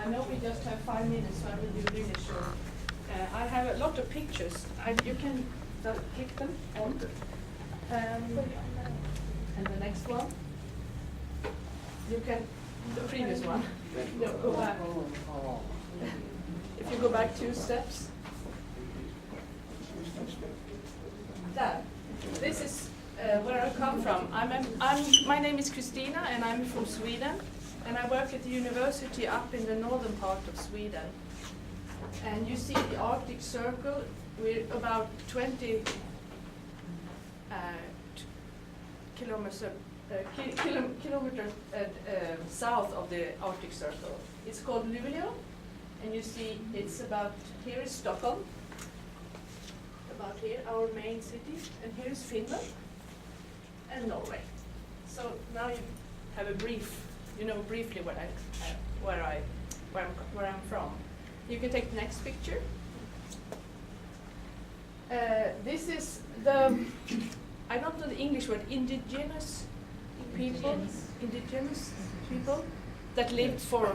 I know we just have 5 minutes, so I will be really short. I have a lot of pictures. You can click them on. And the next one. You can, the previous one. No, go back. If you go back 2 steps. There. This is where I come from. My name is Christina, and I'm from Sweden. And I work at the university up in the northern part of Sweden. And you see the Arctic Circle. We're about 20 kilometers south of the Arctic Circle. It's called Luleå, and you see it's about, here is Stockholm, about here, our main city, and here is Finland and Norway. So now you have a brief, you know briefly where I'm from. You can take the next picture. This is the, I don't know the English word, indigenous people that lived for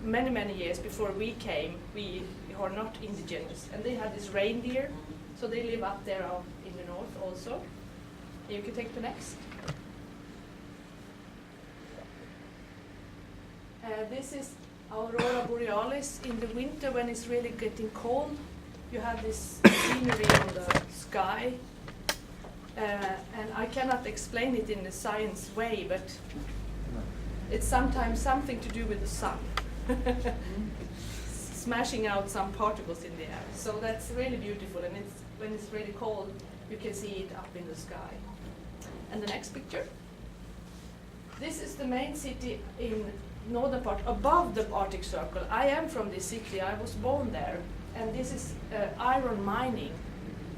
many, many years before we came. We are not indigenous. And they had this reindeer, so they live up there out in the north also. You can take the next. This is Aurora Borealis. In the winter when it's really getting cold, you have this scenery on the sky. And I cannot explain it in a science way, but it's sometimes something to do with the sun. Smashing out some particles in the air. So that's really beautiful, and when it's really cold, you can see it up in the sky. And the next picture. This is the main city in northern part, above the Arctic Circle. I am from this city, I was born there, and this is iron mining.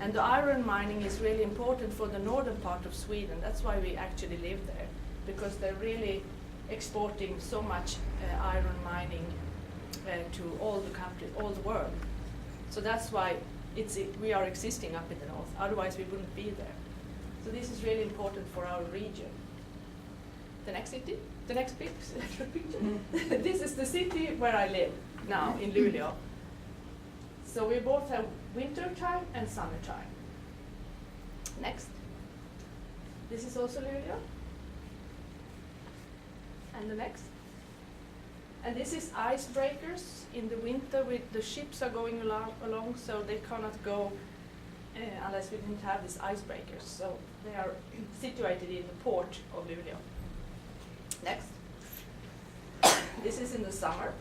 And the iron mining is really important for the northern part of Sweden. That's why we actually live there, because they're really exporting so much iron mining to all the countries, all the world. So that's why we are existing up in the north. Otherwise, we wouldn't be there. So this is really important for our region. The next city, the next picture. This is the city where I live now, in Luleå. So we both have winter time and summer time. Next. This is also Luleå. And the next. And this is icebreakers. In the winter, the ships are going along, so they cannot go unless we didn't have these icebreakers. So they are situated in the port of Luleå. Next. This is in the summer.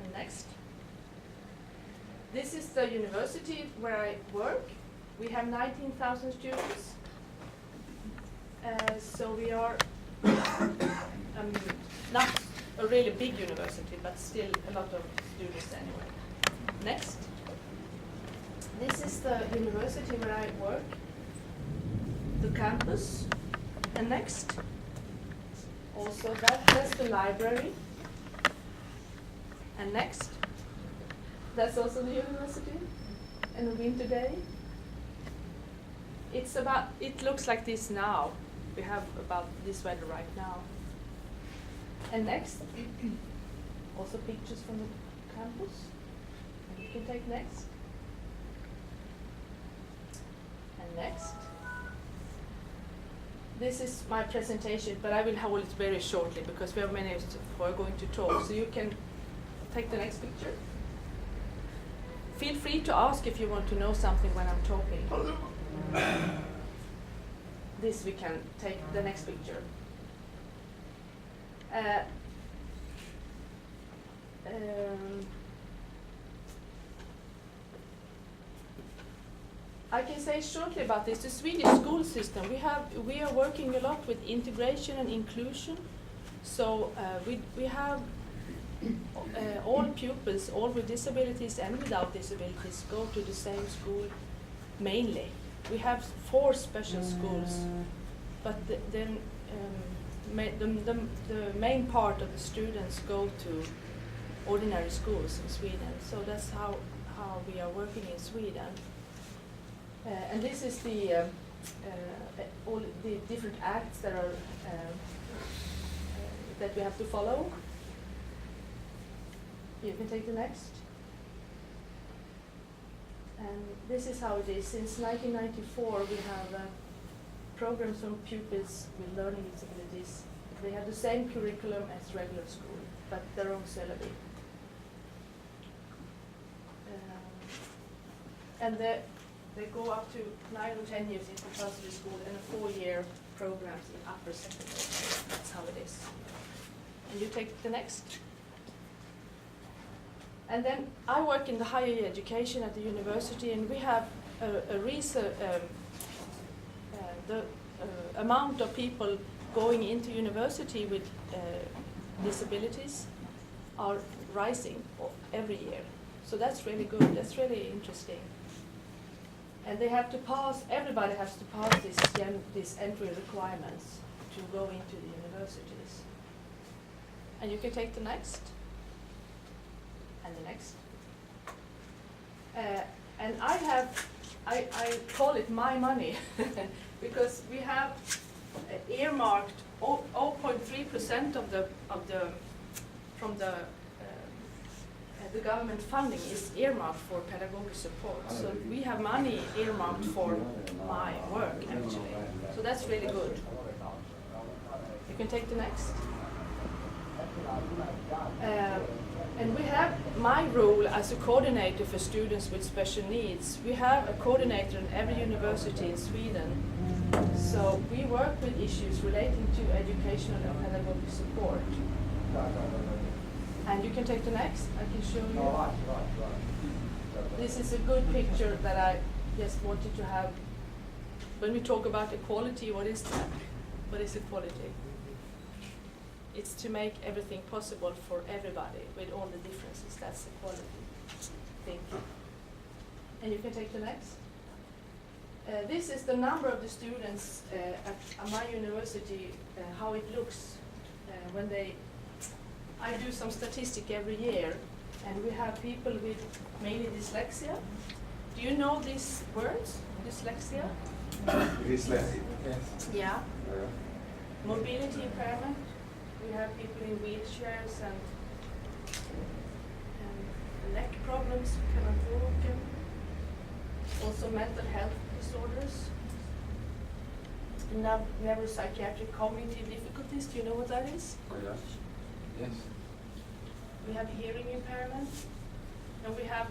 And next. This is the university where I work. We have 19,000 students. So we are not a really big university, but still a lot of students anyway. Next. This is the university where I work, the campus. And next. Also that's the library. And next. That's also the university, and a winter day. It looks like this now. We have about this weather right now. And next, also pictures from the campus. And you can take next. And next. This is my presentation, but I will hold it very shortly because we have many who are going to talk. So you can take the next picture. Feel free to ask if you want to know something when I'm talking. This we can take the next picture. I can say shortly about this. The Swedish school system, we are working a lot with integration and inclusion. So we have all pupils, all with disabilities and without disabilities, go to the same school mainly. We have 4 special schools, but the main part of the students go to ordinary schools in Sweden. So that's how we are working in Sweden. And this is the all the different acts that are that we have to follow. You can take the next. And this is how it is. Since 1994, we have programs for pupils with learning disabilities. They have the same curriculum as regular school, but their own syllabi. And they go up to 9 or 10 years in compulsory school and a 4-year programs in upper secondary. That's how it is. And you take the next. And then I work in the higher education at the university, and we have a research, the amount of people going into university with disabilities are rising every year. So that's really good, that's really interesting. And they have to pass, everybody has to pass these entry requirements to go into the universities. And you can take the next. And the next. And I call it my money because we have earmarked 0.3% of the government funding is earmarked for pedagogic support. So we have money earmarked for my work actually. So that's really good. You can take the next. And we have my role as a coordinator for students with special needs. We have a coordinator in every university in Sweden. So we work with issues relating to educational and pedagogic support. And you can take the next. I can show you. This is a good picture that I just wanted to have. When we talk about equality, what is that? What is equality? It's to make everything possible for everybody with all the differences. That's equality thinking. And you can take the next. This is the number of the students at my university, how it looks when they. I do some statistic every year, and we have people with mainly dyslexia. Do you know these words? Dyslexia? Dyslexia. Yes. Yeah. Mobility impairment. We have people in wheelchairs and neck problems, cannot walk. Also mental health disorders. Neuropsychiatric cognitive difficulties. Do you know what that is? Oh, yes. Yes. We have hearing impairment, and we have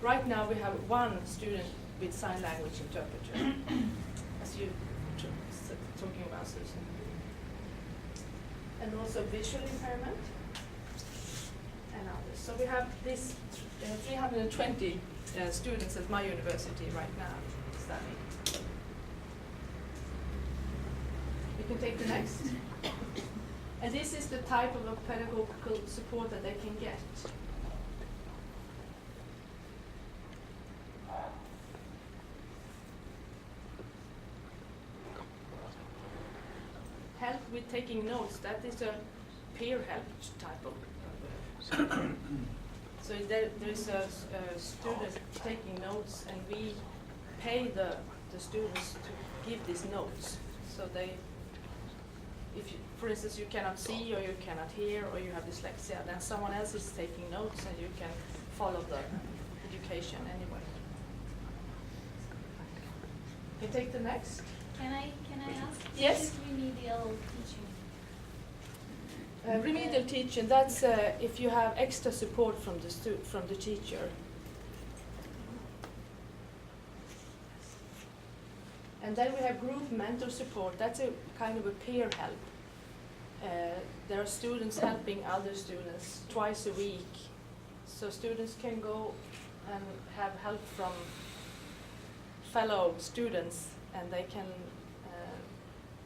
right now we have one student with sign language interpreter, as you talking about, Susan. And also visual impairment and others. So we have this 320 students at my university right now studying. You can take the next. And this is the type of a pedagogical support that they can get. Help with taking notes, that is a peer help type of so there is a student taking notes, and we pay the students to give these notes. So they, if you, for instance, you cannot see or you cannot hear or you have dyslexia, then someone else is taking notes and you can follow the education anyway. You take the next. Can I ask? Yes. What is remedial teaching? Remedial teaching, that's if you have extra support from the teacher. And then we have group mentor support. That's a kind of a peer help. There are students helping other students twice a week. So students can go and have help from fellow students, and they can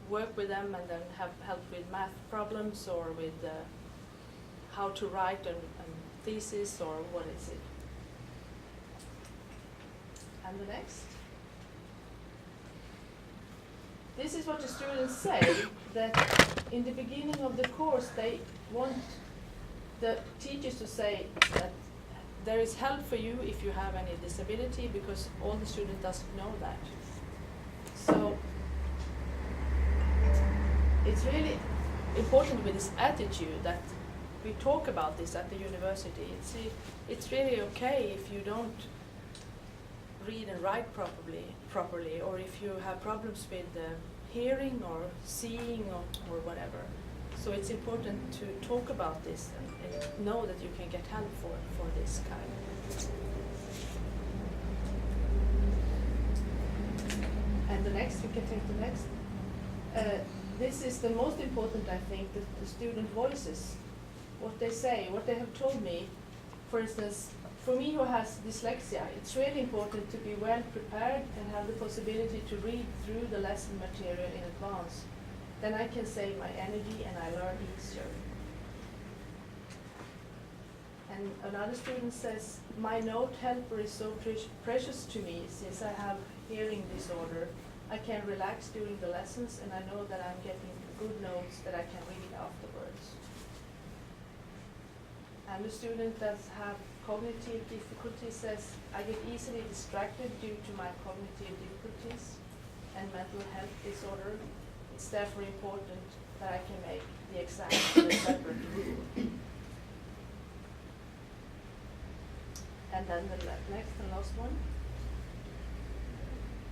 work with them and then have help with math problems or with how to write a thesis or what is it. And the next. This is what the students say, that in the beginning of the course they want the teachers to say that there is help for you if you have any disability, because all the students doesn't know that. So it's really important with this attitude that we talk about this at the university. It's really okay if you don't read and write properly, or if you have problems with hearing or seeing or whatever. So it's important to talk about this and know that you can get help for this kind. And the next, we can take the next. This is the most important, I think, the student voices. What they say, what they have told me. For instance, for me who has dyslexia, it's really important to be well prepared and have the possibility to read through the lesson material in advance. Then I can save my energy and I learn easier. And another student says, my note helper is so precious to me since I have hearing disorder. I can relax during the lessons and I know that I'm getting good notes that I can read afterwards. And the student that have cognitive difficulties says, I get easily distracted due to my cognitive difficulties and mental health disorder. It's therefore important that I can make the exam a separate rule. And then the next and last one.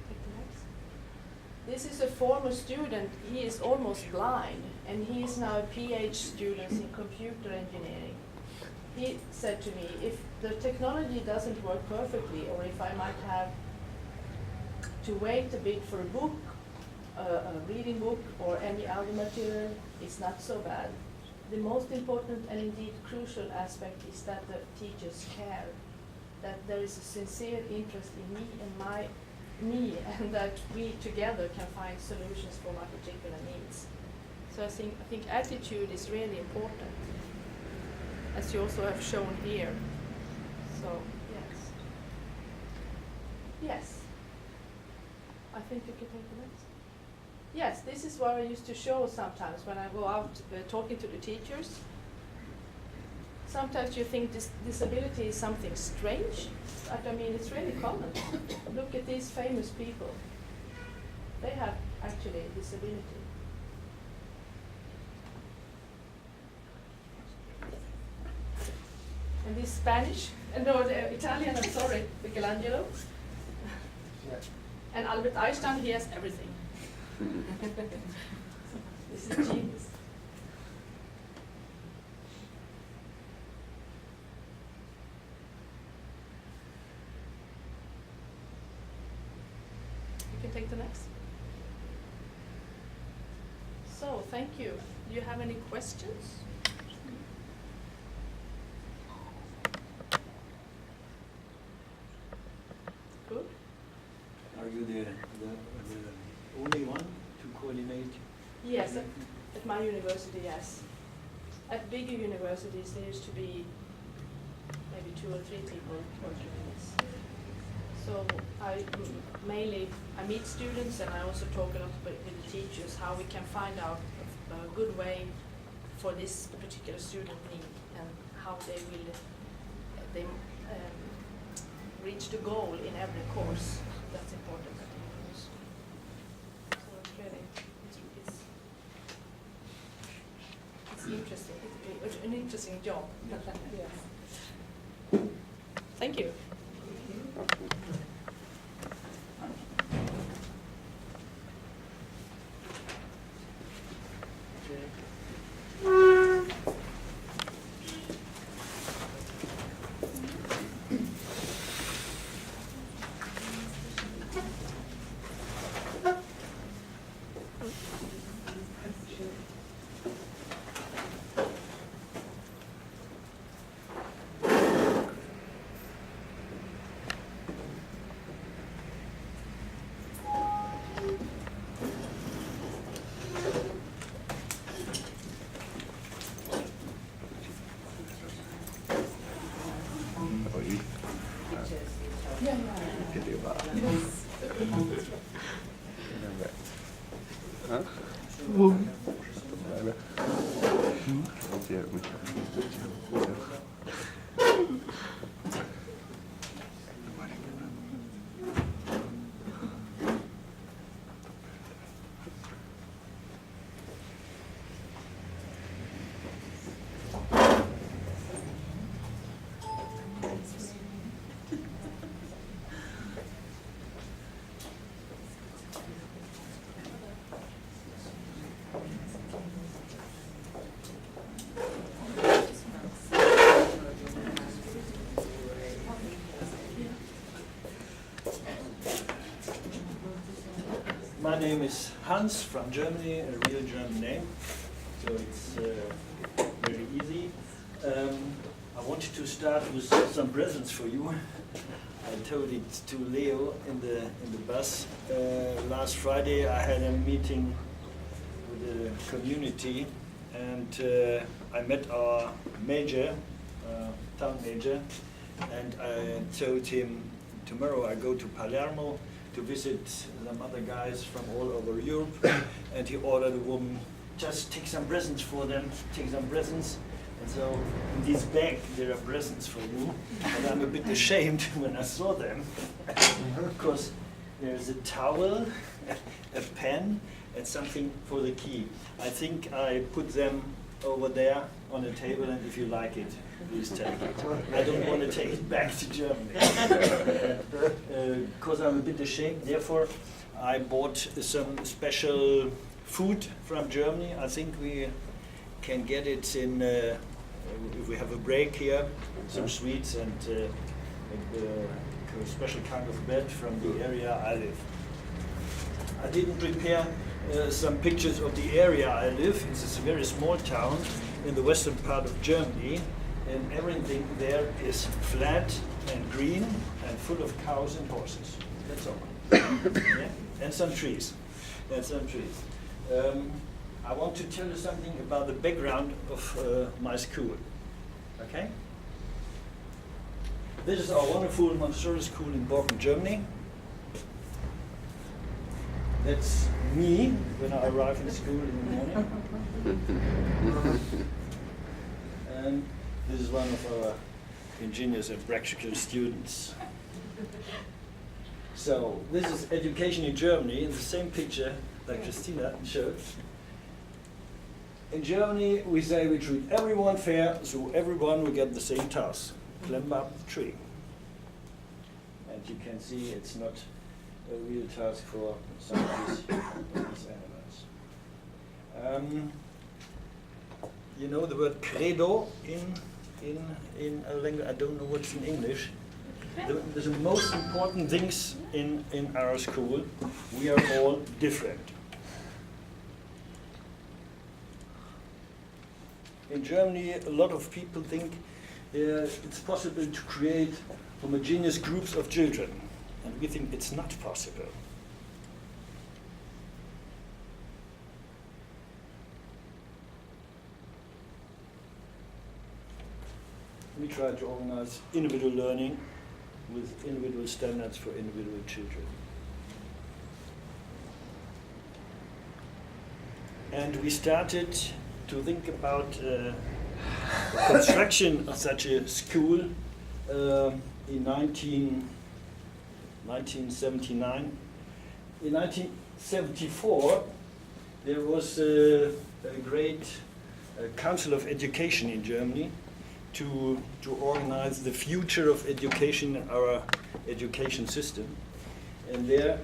Take the next. This is a former student. He is almost blind, and he is now a PhD student in computer engineering. He said to me, if the technology doesn't work perfectly, or if I might have to wait a bit for a book, a reading book, or any other material, it's not so bad. The most important and indeed crucial aspect is that the teachers care, that there is a sincere interest in me, and that we together can find solutions for my particular needs. So I think attitude is really important, as you also have shown here. So, yes. Yes. I think you can take the next. Yes, this is what I used to show sometimes when I go out talking to the teachers. Sometimes you think disability is something strange, but I mean it's really common. Look at these famous people. They have actually a disability. And this Spanish, no, the Italian, I'm sorry, Michelangelo. Yeah. And Albert Einstein, he has everything. This is genius. You can take the next. So, thank you. Do you have any questions? Good. Are you the only one to coordinate? Yes, at my university, yes. At bigger universities, there used to be maybe 2 or 3 people working on this. So I meet students, and I also talk a lot with the teachers how we can find out a good way for this particular student need and how they will reach the goal in every course. That's important. So it's really it's interesting. It's an interesting job. Yes. Thank you. my name is Hans from Germany, a real German name, so it's very easy. I wanted to start with some presents for you. I told it to Leo in the bus. Last Friday I had a meeting with the community, and I met our major, town major, and I told him tomorrow I go to Palermo to visit some other guys from all over Europe, and he ordered a woman, just take some presents for them, take some presents. And so in this bag there are presents for you, and I'm a bit ashamed when I saw them, because there's a towel, a pen, and something for the key. I think I put them over there on the table, and if you like it, please take it. I don't want to take it back to Germany, because I'm a bit ashamed. Therefore, I bought some special food from Germany. I think we can get it in, if we have a break here, some sweets and a special kind of bread from the area I live. I didn't prepare some pictures of the area I live. It's a very small town in the western part of Germany, and everything there is flat and green and full of cows and horses. That's all. Yeah? And some trees. And some trees. I want to tell you something about the background of my school. Okay? This is our wonderful Montessori school in Borken, Germany. That's me when I arrive in school in the morning. And this is one of our ingenious and practical students. So this is education in Germany, in the same picture that Christina showed. In Germany, we say we treat everyone fair, so everyone will get the same task. Climb up the tree. And you can see it's not a real task for some of these animals. You know the word credo in a language, I don't know what's in English. The most important things in our school, we are all different. In Germany, a lot of people think it's possible to create homogeneous groups of children, and we think it's not possible. We try to organize individual learning with individual standards for individual children. And we started to think about the construction of such a school in 1979. In 1974, there was a great Council of Education in Germany to organize the future of education in our education system. And there,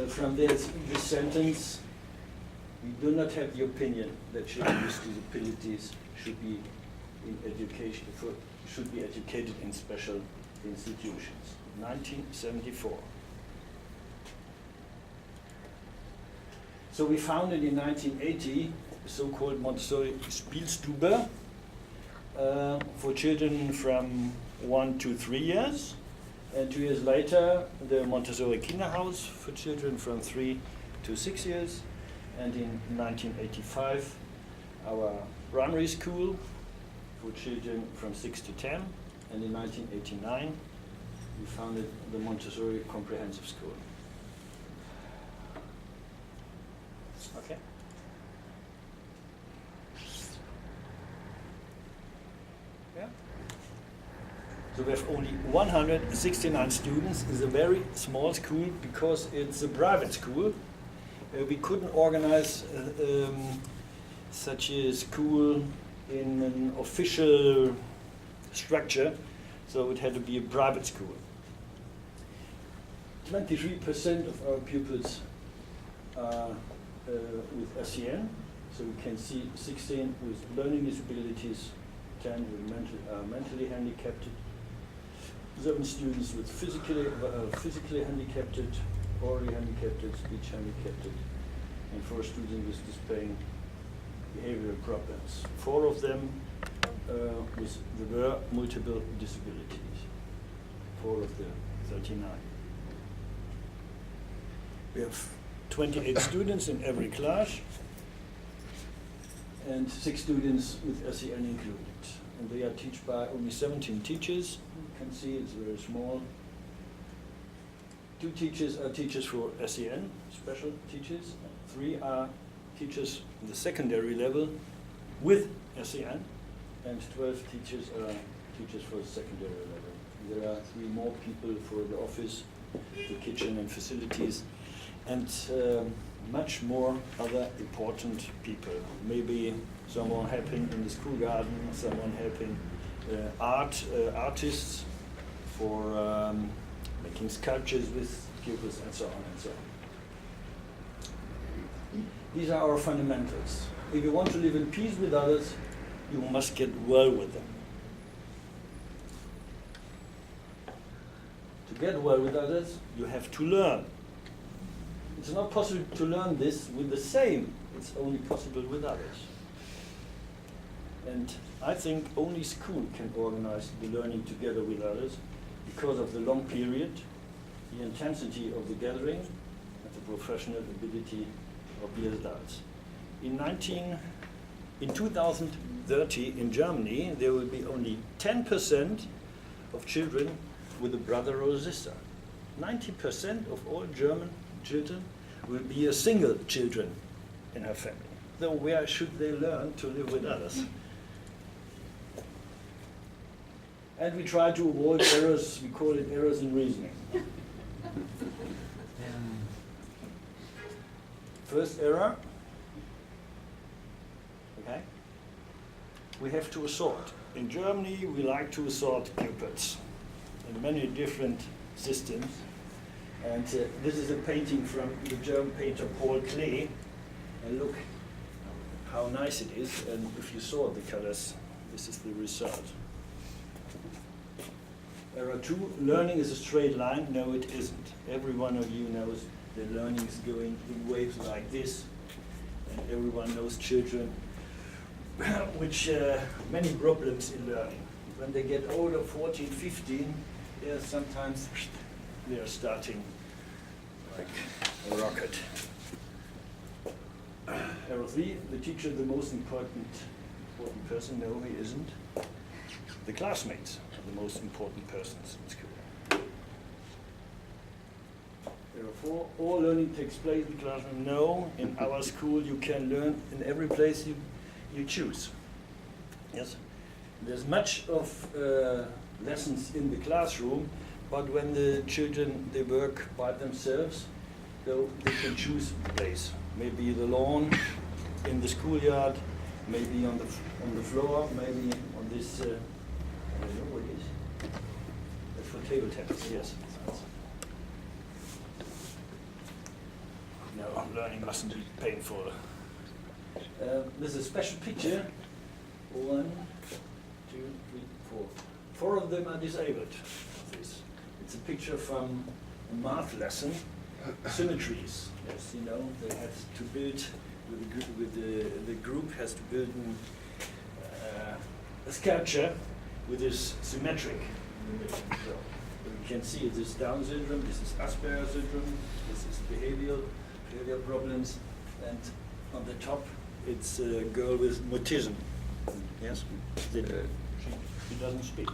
from this sentence, we do not have the opinion that children with disabilities should be in education, should be educated in special institutions. 1974. So we founded in 1980 a so-called Montessori Spielstube for children from 1 to 3 years, and 2 years later the Montessori Kinderhaus for children from 3 to 6 years, and in 1985 our primary school for children from 6 to 10, and in 1989 we founded the Montessori Comprehensive School. Okay. Yeah. So we have only 169 students. It's a very small school because it's a private school. We couldn't organize such a school in an official structure, so it had to be a private school. 23% of our pupils are with SEN, so we can see 16 with learning disabilities, 10 with mentally handicapped, 7 students with physically handicapped, orally handicapped, speech handicapped, and 4 students with displaying behavioral problems. 4 of them were multiple disabilities. 4 of the 39. We have 28 students in every class and 6 students with SEN included. And they are taught by only 17 teachers. You can see it's very small. 2 teachers are teachers for SEN, special teachers. 3 are teachers in the secondary level with SEN, and 12 teachers are teachers for the secondary level. There are 3 more people for the office, the kitchen and facilities, and much more other important people. Maybe someone helping in the school garden, someone helping artists for making sculptures with pupils, and so on and so on. These are our fundamentals. If you want to live in peace with others, you must get well with them. To get well with others, you have to learn. It's not possible to learn this with the same. It's only possible with others. And I think only school can organize the learning together with others because of the long period, the intensity of the gathering, and the professional ability of the adults. In 2030 in Germany, there will be only 10% of children with a brother or a sister. 90% of all German children will be a single children in her family. So where should they learn to live with others? And we try to avoid errors, we call it errors in reasoning. First error, okay? We have to assort. In Germany, we like to assort pupils in many different systems. And this is a painting from the German painter Paul Klee. And look how nice it is. And if you sort the colors, this is the result. Error 2, learning is a straight line. No, it isn't. Every one of you knows that learning is going in waves like this. And everyone knows children which many problems in learning. When they get older, 14, 15, sometimes they are starting like a rocket. Error 3, the teacher is the most important person. No, he isn't. The classmates are the most important persons in school. Error 4, all learning takes place in the classroom. No, in our school you can learn in every place you choose. Yes, there's much of lessons in the classroom, but when the children, they work by themselves, so they can choose a place. Maybe the lawn, in the schoolyard, maybe on the floor, maybe on this, I don't know what it is. That's for table tennis, yes. No, learning mustn't be painful. There's a special picture. 1, 2, 3, 4. 4 of them are disabled. This. It's a picture from a math lesson. Symmetries. Yes, you know, they had to build the group has to build a sculpture with this symmetric. So you can see this is Down syndrome, this is Asperger syndrome, this is behavioral problems, and on the top it's a girl with mutism. Yes, she doesn't speak.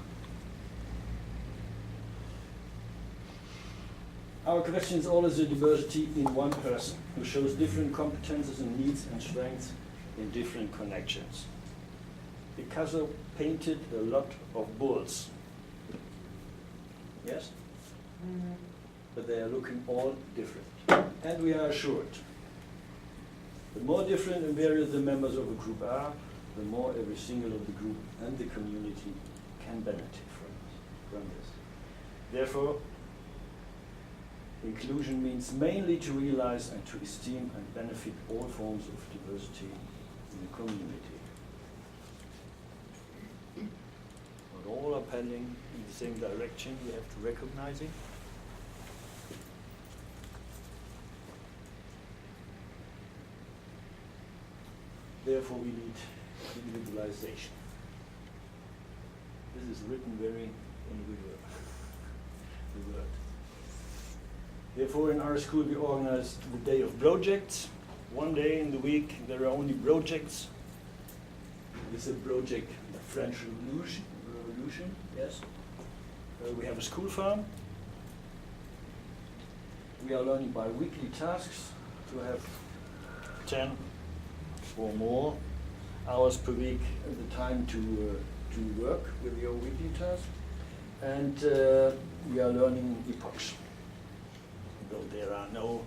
Our question is always a diversity in one person who shows different competences and needs and strengths in different connections. Picasso painted a lot of bulls. Yes? Mm-hmm. But they are looking all different. And we are assured, the more different and various the members of a group are, the more every single of the group and the community can benefit from this. Therefore, inclusion means mainly to realize and to esteem and benefit all forms of diversity in the community. But all are pedaling in the same direction, we have to recognize it. therefore we need individualization. This is written very individual, the word. Therefore, in our school we organized the day of projects. One day in the week there are only projects. This is a project, the French Revolution, yes. We have a school farm. We are learning by weekly tasks to have 10 or more hours per week the time to work with your weekly task. And we are learning epochs. Though there are no,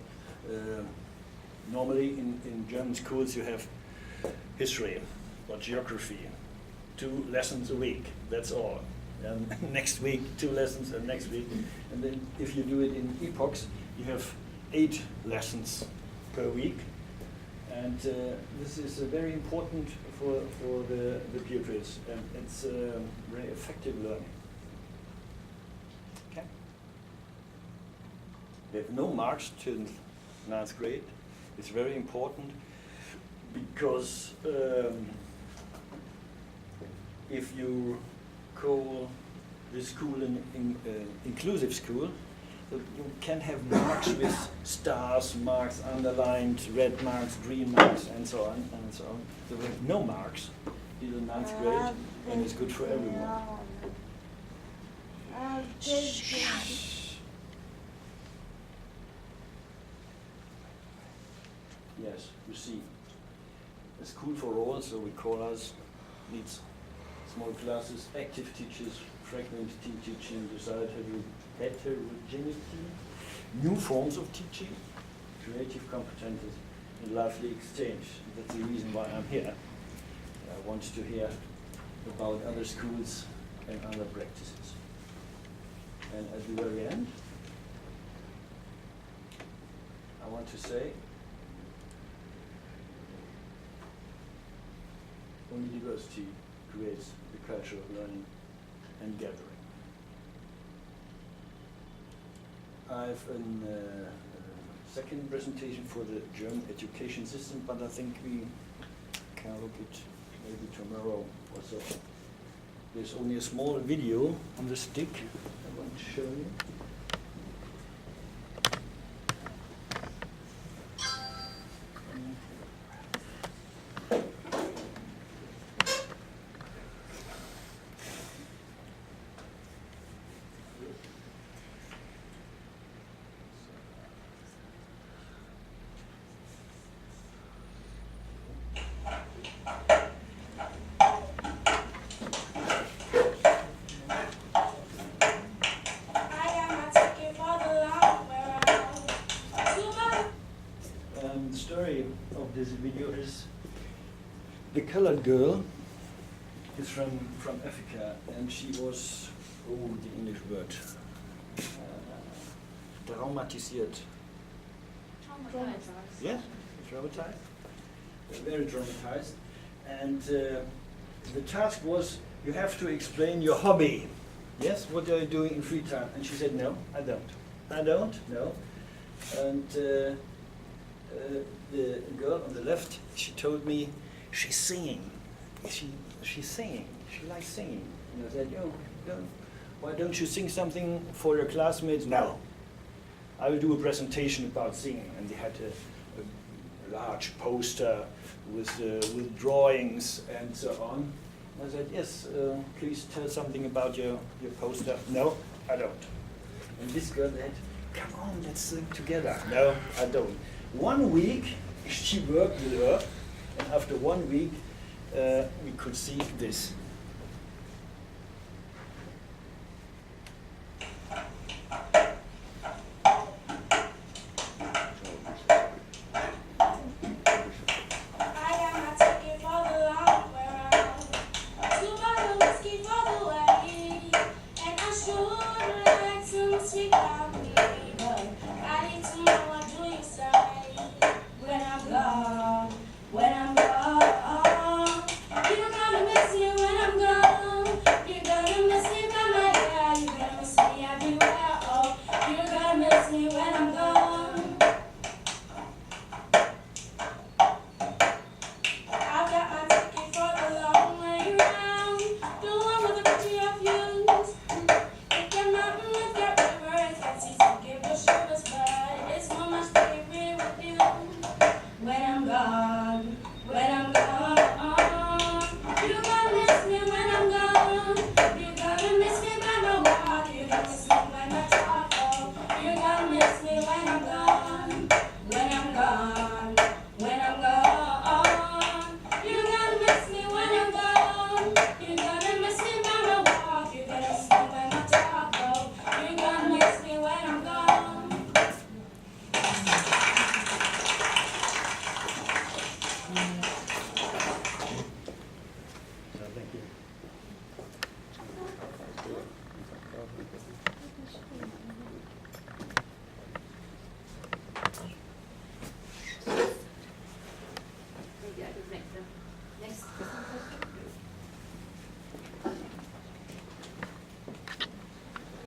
normally in German schools you have history or geography, 2 lessons a week, that's all. And next week 2 lessons, and next week. And then if you do it in epochs, you have 8 lessons per week. And this is very important for the pupils, and it's very effective learning. Okay. We have no marks till 9th grade. It's very important because if you call the school an inclusive school, you can have marks with stars, marks underlined, red marks, green marks, and so on and so on. So we have no marks till 9th grade, and it's good for everyone. Yes, you see, a school for all, so we call us, needs small classes, active teachers, fragmented teaching, desired heterogeneity, new forms of teaching, creative competences, and lively exchange. That's the reason why I'm here. I want to hear about other schools and other practices. And at the very end, I want to say, only diversity creates the culture of learning and gathering. I have a second presentation for the German education system, but I think we can look at maybe tomorrow or so. There's only a small video on the stick I want to show you. This video is the colored girl is from Africa, and she was, oh, the English word, traumatisiert. Traumatized. Yes, traumatized, very traumatized. And the task was, you have to explain your hobby. Yes, what are you doing in free time? And she said, no, I don't, no. And the girl on the left, she told me she's singing. She's singing. She likes singing. And I said, why don't you sing something for your classmates? No. I will do a presentation about singing. And they had a large poster with drawings and so on. I said, yes, please tell something about your poster. No, I don't. And this girl said, come on, let's sing together. No, I don't. 1 week, she worked with her, and after 1 week, we could see this.